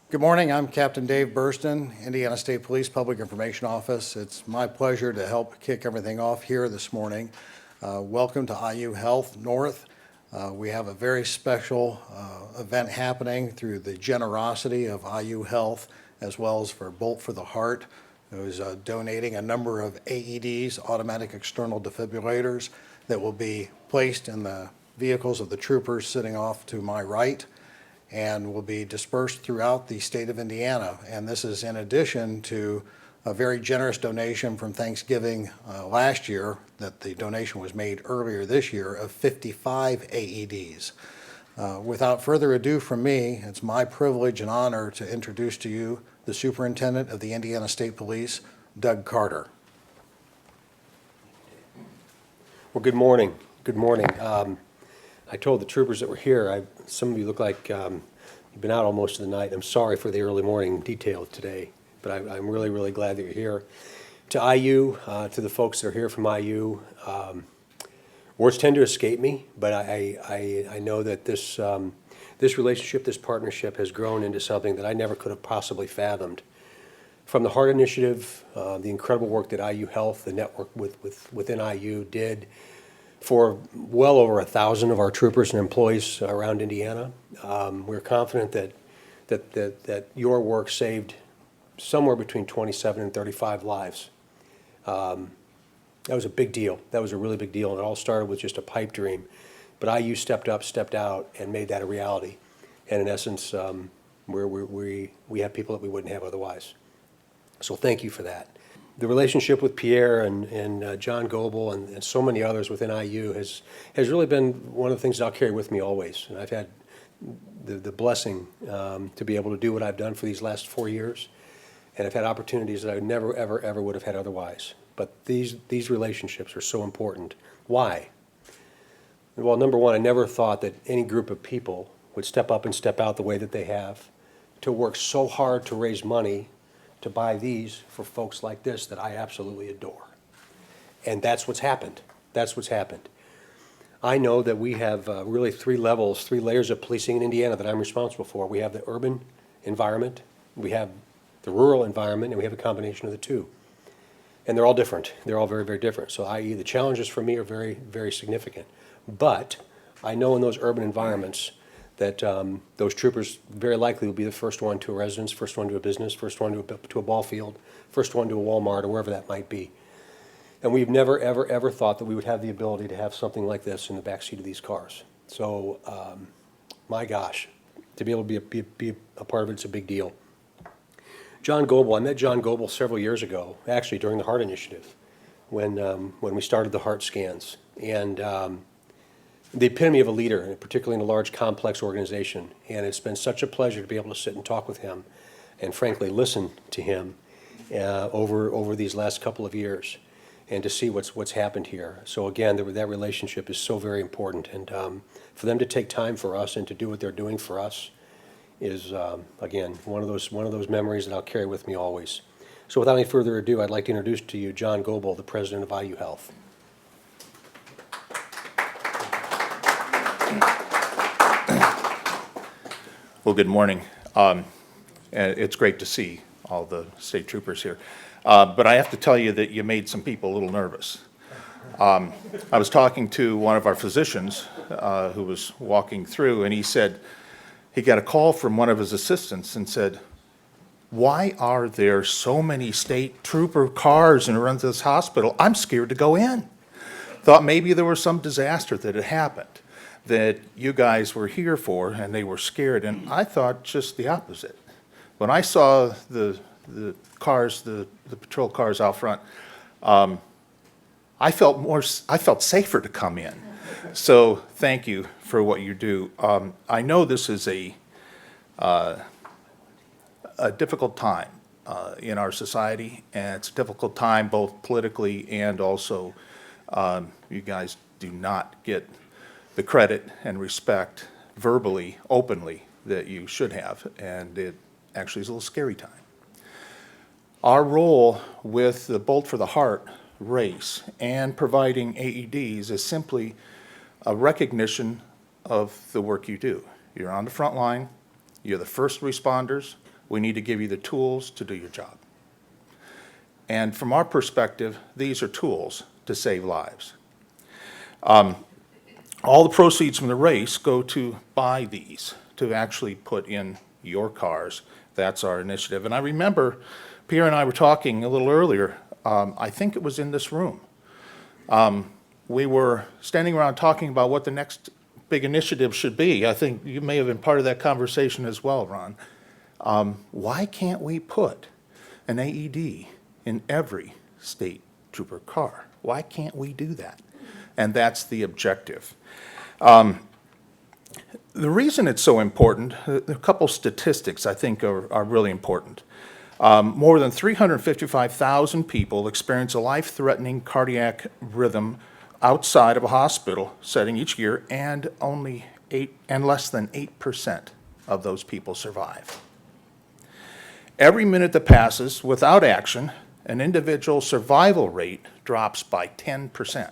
Good morning. I'm Captain Dave Burston, Indiana State Police Public Information Office. It's my pleasure to help kick everything off here this morning. Welcome to IU Health North. We have a very special event happening through the generosity of IU Health as well as for Bolt for the Heart, who's donating a number of AEDs, automatic external defibrillators, that will be placed in the vehicles of the troopers sitting off to my right, and will be dispersed throughout the state of Indiana. And this is in addition to a very generous donation from Thanksgiving last year, that the donation was made earlier this year, of 55 AEDs. Without further ado from me, it's my privilege and honor to introduce to you the Superintendent of the Indiana State Police, Doug Carter. Well, good morning. Good morning. I told the troopers that were here, some of you look like you've been out all most of the night. I'm sorry for the early morning detail today, but I'm really, really glad that you're here. To IU, to the folks that are here from IU, words tend to escape me, but I know that this relationship, this partnership has grown into something that I never could have possibly fathomed. From the Heart Initiative, the incredible work that IU Health, the network within IU did for well over 1,000 of our troopers and employees around Indiana. We're confident that your work saved somewhere between 27 and 35 lives. That was a big deal. That was a really big deal, and it all started with just a pipe dream. But IU stepped up, stepped out, and made that a reality. And in essence, we have people that we wouldn't have otherwise. So thank you for that. The relationship with Pierre and John Goebel and so many others within IU has really been one of the things that I'll carry with me always. And I've had the blessing to be able to do what I've done for these last 4 years. And I've had opportunities that I never, ever, ever would have had otherwise. But these relationships are so important. Why? Well, number one, I never thought that any group of people would step up and step out the way that they have, to work so hard to raise money to buy these for folks like this that I absolutely adore. And that's what's happened. That's what's happened. I know that we have really three layers of policing in Indiana that I'm responsible for. We have the urban environment, we have the rural environment, and we have a combination of the two. And they're all different. They're all very, very different. So i.e. the challenges for me are very, very significant. But I know in those urban environments that those troopers very likely will be the first one to a residence, first one to a business, first one to a ball field, first one to a Walmart, or wherever that might be. And we've never, ever, ever thought that we would have the ability to have something like this in the backseat of these cars. So, my gosh, to be able to be a part of it's a big deal. John Goebel, I met John Goebel several years ago, actually during the Heart Initiative, when we started the heart scans. And the epitome of a leader, particularly in a large, complex organization. And it's been such a pleasure to be able to sit and talk with him and, frankly, listen to him over these last couple of years and to see what's happened here. So, again, that relationship is so very important. And for them to take time for us and to do what they're doing for us is, again, one of those memories that I'll carry with me always. So without any further ado, I'd like to introduce to you John Goebel, the president of IU Health. Well, good morning. It's great to see all the state troopers here. But I have to tell you that you made some people a little nervous. I was talking to one of our physicians who was walking through, and he said he got a call from one of his assistants and said, "Why are there so many state trooper cars in front of this hospital? I'm scared to go in." Thought maybe there was some disaster that had happened that you guys were here for, and they were scared. And I thought just the opposite. When I saw the cars, the patrol cars out front, I felt safer to come in. So thank you for what you do. I know this is a difficult time in our society, and it's a difficult time both politically and also you guys do not get the credit and respect verbally, openly, that you should have, and it actually is a little scary time. Our role with the Bolt for the Heart race and providing AEDs is simply a recognition of the work you do. You're on the front line, you're the first responders, We need to give you the tools to do your job. And from our perspective, these are tools to save lives. All the proceeds from the race go to buy these, to actually put in your cars. That's our initiative. And I remember Pierre and I were talking a little earlier, I think it was in this room. We were standing around talking about what the next big initiative should be. I think you may have been part of that conversation as well, Ron. Why can't we put an AED in every state trooper car? Why can't we do that? And that's the objective. The reason it's so important, a couple statistics I think are really important. More than 355,000 people experience a life-threatening cardiac rhythm outside of a hospital setting each year, and less than 8% of those people survive. Every minute that passes without action, an individual survival rate drops by 10%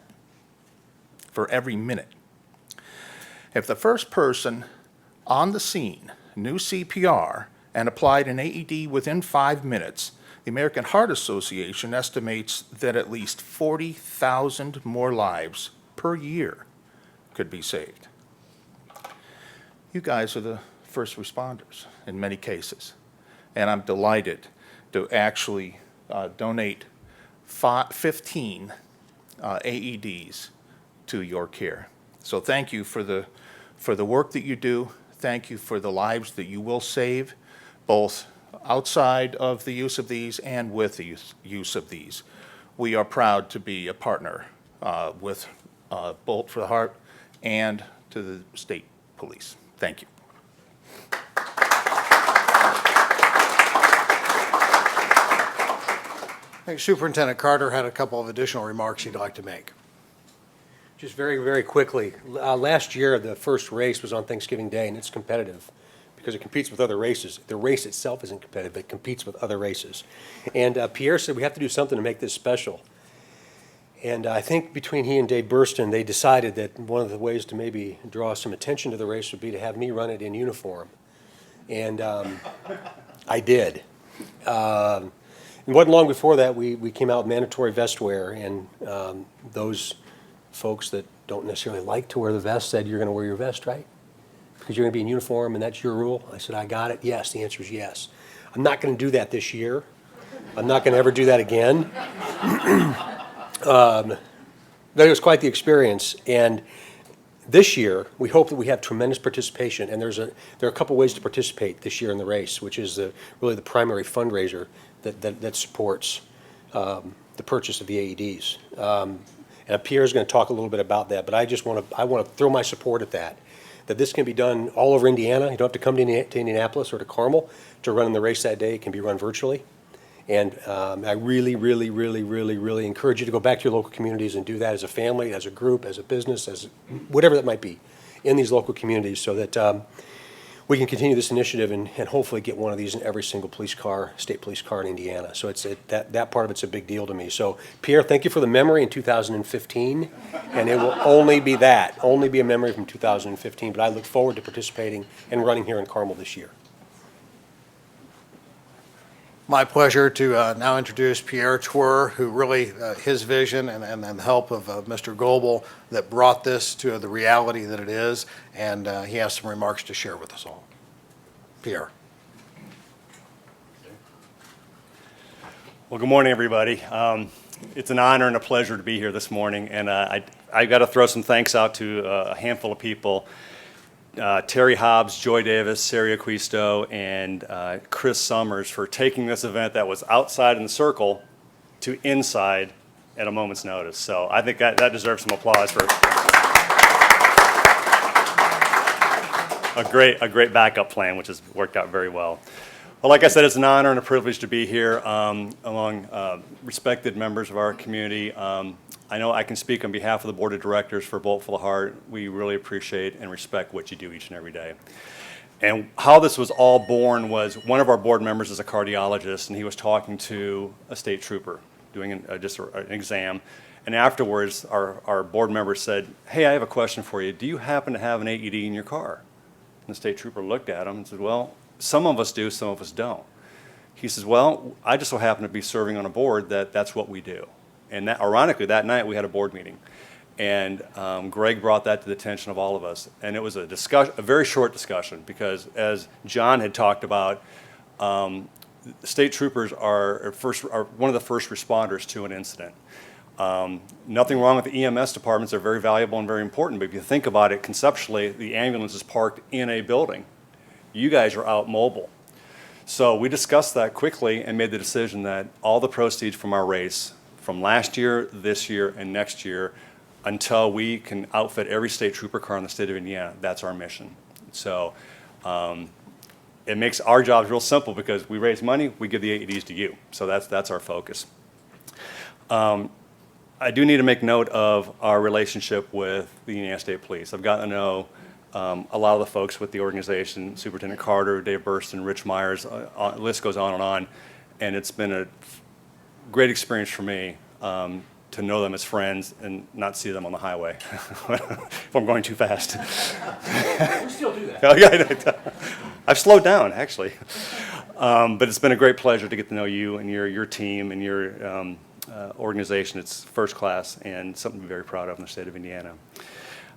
for every minute. If the first person on the scene knew CPR and applied an AED within 5 minutes, the American Heart Association estimates that at least 40,000 more lives per year could be saved. You guys are the first responders in many cases, and I'm delighted to actually donate 15 AEDs to your care. So thank you for the work that you do. Thank you for the lives that you will save, both outside of the use of these and with the use of these. We are proud to be a partner with Bolt for the Heart and to the state police. Thank you. I think Superintendent Carter had a couple of additional remarks he'd like to make. Just very, very quickly, last year, the first race was on Thanksgiving Day, and it's competitive because it competes with other races. The race itself isn't competitive, it competes with other races. And Pierre said we have to do something to make this special. And I think between he and Dave Burston, they decided that one of the ways to maybe draw some attention to the race would be to have me run it in uniform. And I did. It wasn't long before that we came out with mandatory vest wear, and those folks that don't necessarily like to wear the vest said, "You're going to wear your vest, right? Because you're going to be in uniform and that's your rule?" I said, "I got it. Yes." The answer is yes. I'm not going to do that this year. I'm not going to ever do that again. But it was quite the experience. And this year, we hope that we have tremendous participation. And there are a couple ways to participate this year in the race, which is really the primary fundraiser that supports the purchase of the AEDs. And Pierre's going to talk a little bit about that, but I want to throw my support at that this can be done all over Indiana. You don't have to come to Indianapolis or to Carmel to run in the race that day. It can be run virtually. And I really, really, really, really, really encourage you to go back to your local communities and do that as a family, as a group, as a business, as whatever that might be in these local communities, so that we can continue this initiative and hopefully get one of these in every single state police car in Indiana. So that part of it's a big deal to me. So Pierre, thank you for the memory in 2015, and it will only be a memory from 2015, but I look forward to participating and running here in Carmel this year. My pleasure to now introduce Pierre Tour, who really, his vision and the help of Mr. Goebel that brought this to the reality that it is, and he has some remarks to share with us all. Pierre. Well, good morning, everybody. It's an honor and a pleasure to be here this morning, and I got to throw some thanks out to a handful of people. Terry Hobbs, Joy Davis, Sarah Quisto, and Chris Summers for taking this event that was outside in the circle to inside at a moment's notice. So I think that deserves some applause for a great backup plan, which has worked out very well. Well, like I said, it's an honor and a privilege to be here among respected members of our community. I know I can speak on behalf of the Board of Directors for Bolt for the Heart. We really appreciate and respect what you do each and every day. And how this was all born was one of our board members is a cardiologist, and he was talking to a state trooper doing just an exam. And afterwards, our board member said, "Hey, I have a question for you. Do you happen to have an AED in your car?" And the state trooper looked at him and said, "Well, some of us do, some of us don't. He says, well, I just so happen to be serving on a board that's what we do. And that, ironically, that night we had a board meeting. And Greg brought that to the attention of all of us. And it was a very short discussion, because as John had talked about, state troopers are one of the first responders to an incident. Nothing wrong with the EMS departments. They're very valuable and very important. But if you think about it conceptually, the ambulance is parked in a building. You guys are out mobile. So we discussed that quickly and made the decision that all the proceeds from our race, from last year, this year, and next year, until we can outfit every state trooper car in the state of Indiana, that's our mission. So it makes our jobs real simple, because we raise money, we give the AEDs to you. So that's our focus. I do need to make note of our relationship with the Indiana State Police. I've gotten to know a lot of the folks with the organization, Superintendent Carter, Dave Burston, Rich Myers, the list goes on, and it's been a great experience for me to know them as friends and not see them on the highway if I'm going too fast. We still do that. I've slowed down, actually. But it's been a great pleasure to get to know you and your team and your organization. It's first class and something to be very proud of in the state of Indiana.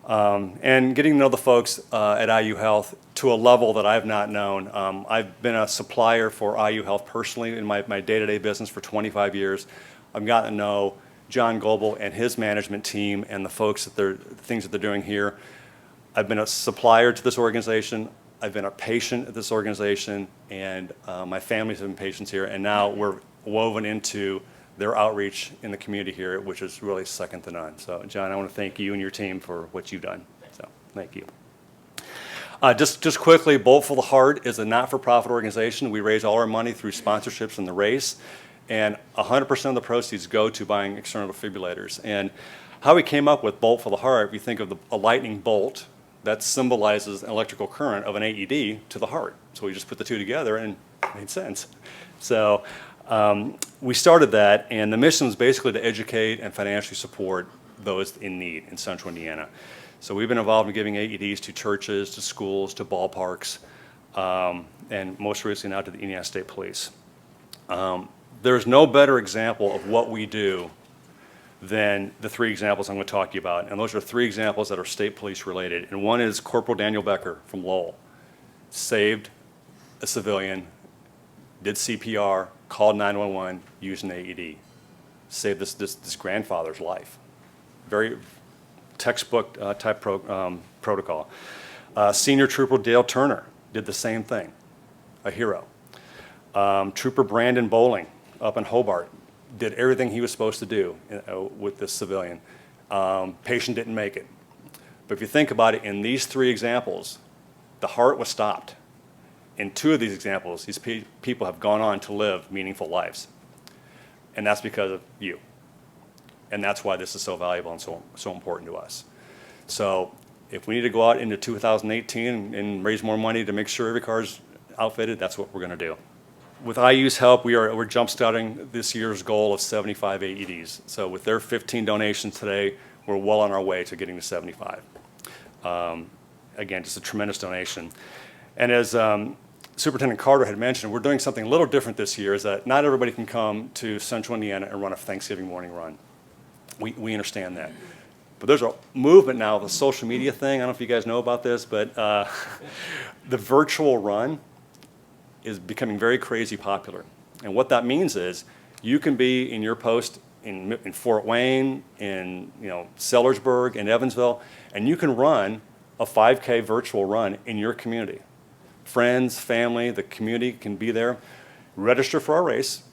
And getting to know the folks at IU Health to a level that I've not known. I've been a supplier for IU Health personally in my day-to-day business for 25 years. I've gotten to know John Goebel and his management team and the folks the things that they're doing here. I've been a supplier to this organization. I've been a patient at this organization, and my family's been patients here, and now we're woven into their outreach in the community here, which is really second to none. So, John, I want to thank you and your team for what you've done. So, thank you. Just quickly, Bolt for the Heart is a not-for-profit organization. We raise all our money through sponsorships in the race, and 100% of the proceeds go to buying external defibrillators. And how we came up with Bolt for the Heart, if you think of a lightning bolt, that symbolizes an electrical current of an AED to the heart. So we just put the two together and it made sense. So we started that, and the mission was basically to educate and financially support those in need in central Indiana. So we've been involved in giving AEDs to churches, to schools, to ballparks, and most recently now to the Indiana State Police. There's no better example of what we do than the three examples I'm going to talk to you about. And those are three examples that are state police related. And one is Corporal Daniel Becker from Lowell. Saved a civilian, did CPR, called 911, used an AED. Saved this grandfather's life. Very textbook type protocol. Senior Trooper Dale Turner did the same thing. A hero. Trooper Brandon Bowling up in Hobart did everything he was supposed to do with this civilian. Patient didn't make it. But if you think about it, in these three examples, the heart was stopped. In two of these examples, these people have gone on to live meaningful lives. And that's because of you. And that's why this is so valuable and so important to us. So if we need to go out into 2018 and raise more money to make sure every car is outfitted, that's what we're going to do. With IU's help, we're jump-starting this year's goal of 75 AEDs. So with their 15 donations today, we're well on our way to getting to 75. Again, just a tremendous donation. And as Superintendent Carter had mentioned, we're doing something a little different this year, is that not everybody can come to Central Indiana and run a Thanksgiving morning run. We understand that. But there's a movement now, the social media thing. I don't know if you guys know about this, but the virtual run is becoming very crazy popular. And what that means is you can be in your post in Fort Wayne, in Sellersburg, in Evansville, and you can run a 5K virtual run in your community. Friends, family, the community can be there. Register for our race,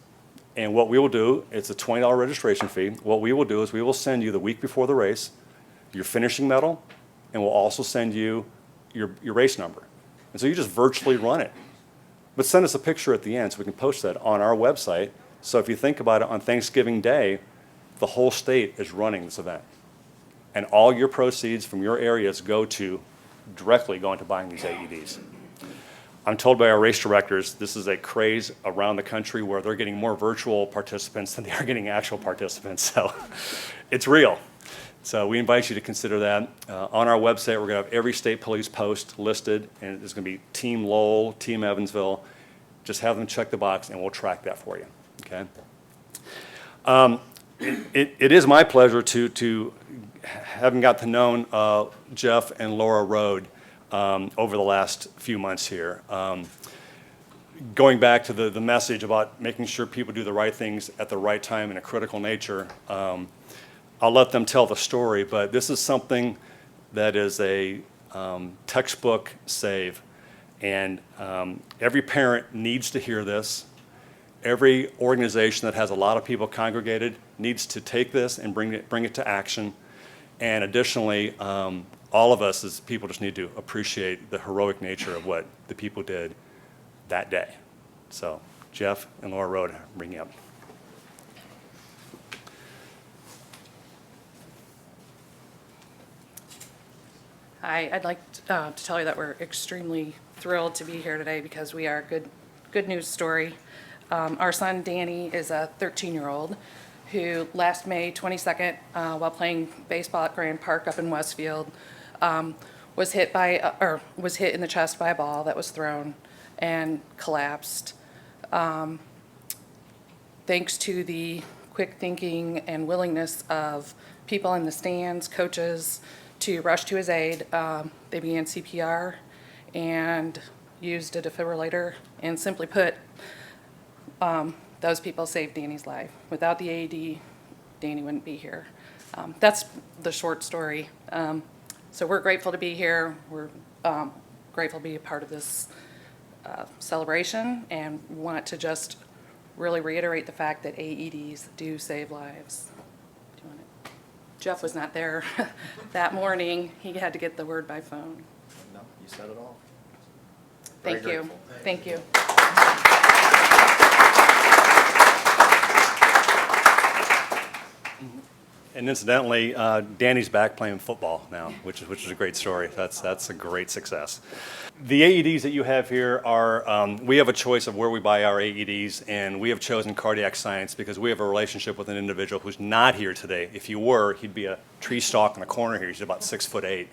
and what we will do, it's a $20 registration fee. What we will do is we will send you the week before the race your finishing medal, and we'll also send you your race number. And so you just virtually run it. But send us a picture at the end so we can post that on our website. So if you think about it, on Thanksgiving Day, the whole state is running this event. And all your proceeds from your areas directly go into buying these AEDs. I'm told by our race directors this is a craze around the country where they're getting more virtual participants than they are getting actual participants. So it's real. So we invite you to consider that. On our website, we're going to have every state police post listed, and there's going to be Team Lowell, Team Evansville. Just have them check the box, and we'll track that for you, okay? It is my pleasure to having got to know Jeff and Laura Rode over the last few months here. Going back to the message about making sure people do the right things at the right time in a critical nature, I'll let them tell the story, but this is something that is a textbook save. And every parent needs to hear this. Every organization that has a lot of people congregated needs to take this and bring it to action. And additionally, all of us as people just need to appreciate the heroic nature of what the people did that day. So Jeff and Laura Rode, bring you up. Hi, I'd like to tell you that we're extremely thrilled to be here today because we are a good news story. Our son Danny is a 13-year-old who last May 22nd, while playing baseball at Grand Park up in Westfield, was hit in the chest by a ball that was thrown and collapsed. Thanks to the quick thinking and willingness of people in the stands, coaches, to rush to his aid, they began CPR and used a defibrillator, and simply put, those people saved Danny's life. Without the AED, Danny wouldn't be here. That's the short story. So we're grateful to be here. We're grateful to be a part of this celebration, and want to just really reiterate the fact that AEDs do save lives. Do you want it? Jeff was not there that morning. He had to get the word by phone. No, you said it all. Thank you. Thank you. And incidentally, Danny's back playing football now, which is a great story. That's a great success. The AEDs that you have here are, we have a choice of where we buy our AEDs, and we have chosen Cardiac Science because we have a relationship with an individual who's not here today. If he were, he'd be a tree stalk in the corner here. He's about 6'8".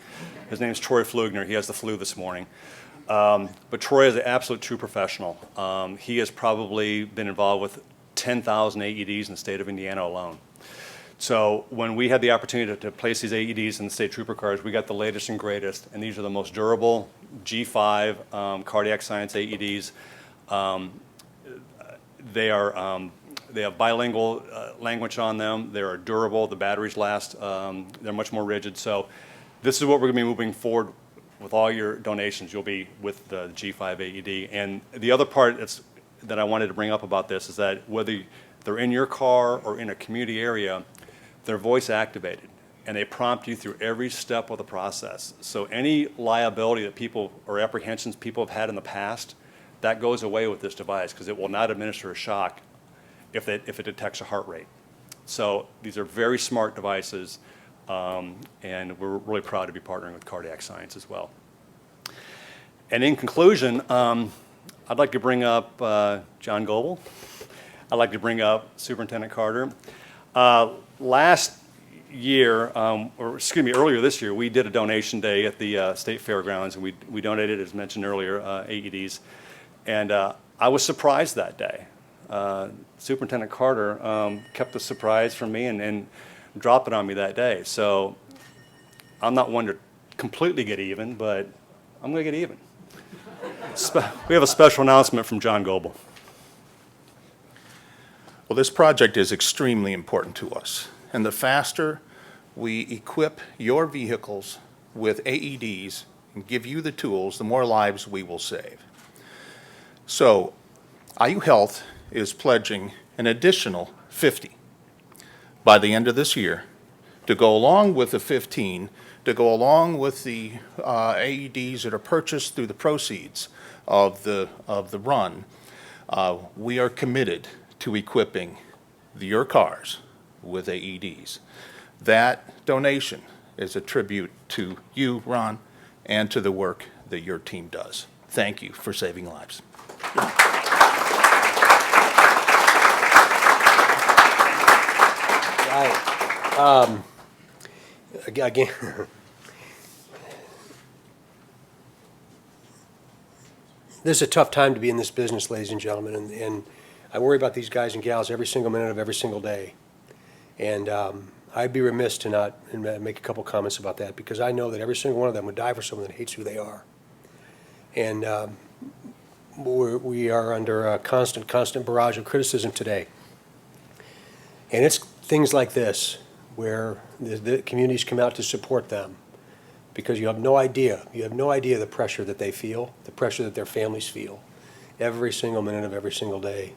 His name's Troy Flugner. He has the flu this morning. But Troy is an absolute true professional. He has probably been involved with 10,000 AEDs in the state of Indiana alone. So when we had the opportunity to place these AEDs in the state trooper cars, we got the latest and greatest, and these are the most durable G5 Cardiac Science AEDs. They have bilingual language on them. They are durable. The batteries last. They're much more rigid. So this is what we're going to be moving forward with all your donations. You'll be with the G5 AED. And the other part that I wanted to bring up about this is that whether they're in your car or in a community area, they're voice activated, and they prompt you through every step of the process. So any liability that people or apprehensions people have had in the past, that goes away with this device because it will not administer a shock if it detects a heart rate. So these are very smart devices, and we're really proud to be partnering with Cardiac Science as well. And in conclusion, I'd like to bring up John Goebel. I'd like to bring up Superintendent Carter. Last year, earlier this year, we did a donation day at the State Fairgrounds, and we donated, as mentioned earlier, AEDs. And I was surprised that day. Superintendent Carter kept the surprise from me and dropped it on me that day. So I'm not one to completely get even, but I'm going to get even. We have a special announcement from John Goebel. Well, this project is extremely important to us, and the faster we equip your vehicles with AEDs and give you the tools, the more lives we will save. So, IU Health is pledging an additional 50 by the end of this year to go along with the 15, to go along with the AEDs that are purchased through the proceeds of the run. We are committed to equipping your cars with AEDs. That donation is a tribute to you, Ron, and to the work that your team does. Thank you for saving lives. Right. again, this is a tough time to be in this business, ladies and gentlemen, and I worry about these guys and gals every single minute of every single day. And I'd be remiss to not make a couple comments about that, because I know that every single one of them would die for someone that hates who they are. And we are under a constant barrage of criticism today. And it's things like this, where the communities come out to support them, because you have no idea the pressure that they feel, the pressure that their families feel, every single minute of every single day.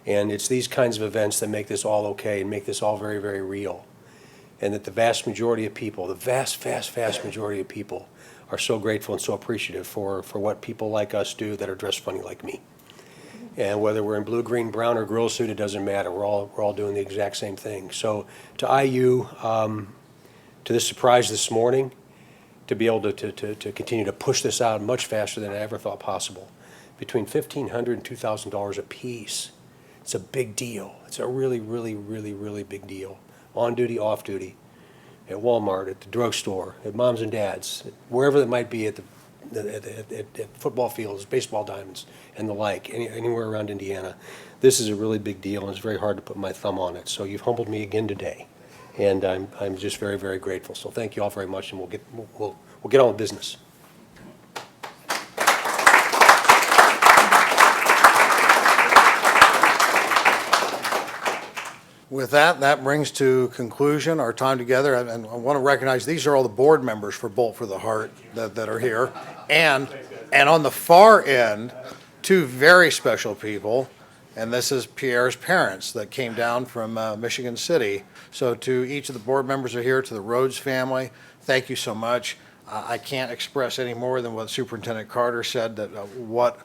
And it's these kinds of events that make this all okay and make this all very, very real. And that the vast majority of people, the vast majority of people, are so grateful and so appreciative for what people like us do that are dressed funny like me. And whether we're in blue, green, brown, or grill suit, it doesn't matter. We're all doing the exact same thing. So to IU, to this surprise this morning, to be able to continue to push this out much faster than I ever thought possible, between $1,500 and $2,000 a piece. It's a big deal. It's a really, really, really, really big deal. On duty, off duty, at Walmart, at the drugstore, at moms and dads, wherever it might be, at football fields, baseball diamonds, and the like, anywhere around Indiana. This is a really big deal, and it's very hard to put my thumb on it. So you've humbled me again today, and I'm just very, very grateful. So thank you all very much, and we'll get on with business. With that, that brings to conclusion our time together, and I want to recognize these are all the board members for Bolt for the Heart that are here. And on the far end, two very special people, and this is Pierre's parents that came down from Michigan City. So to each of the board members who are here, to the Rhodes family, thank you so much. I can't express any more than what Superintendent Carter said, that what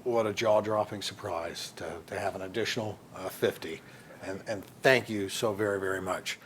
a jaw-dropping surprise to have an additional 50. And thank you so very, very much.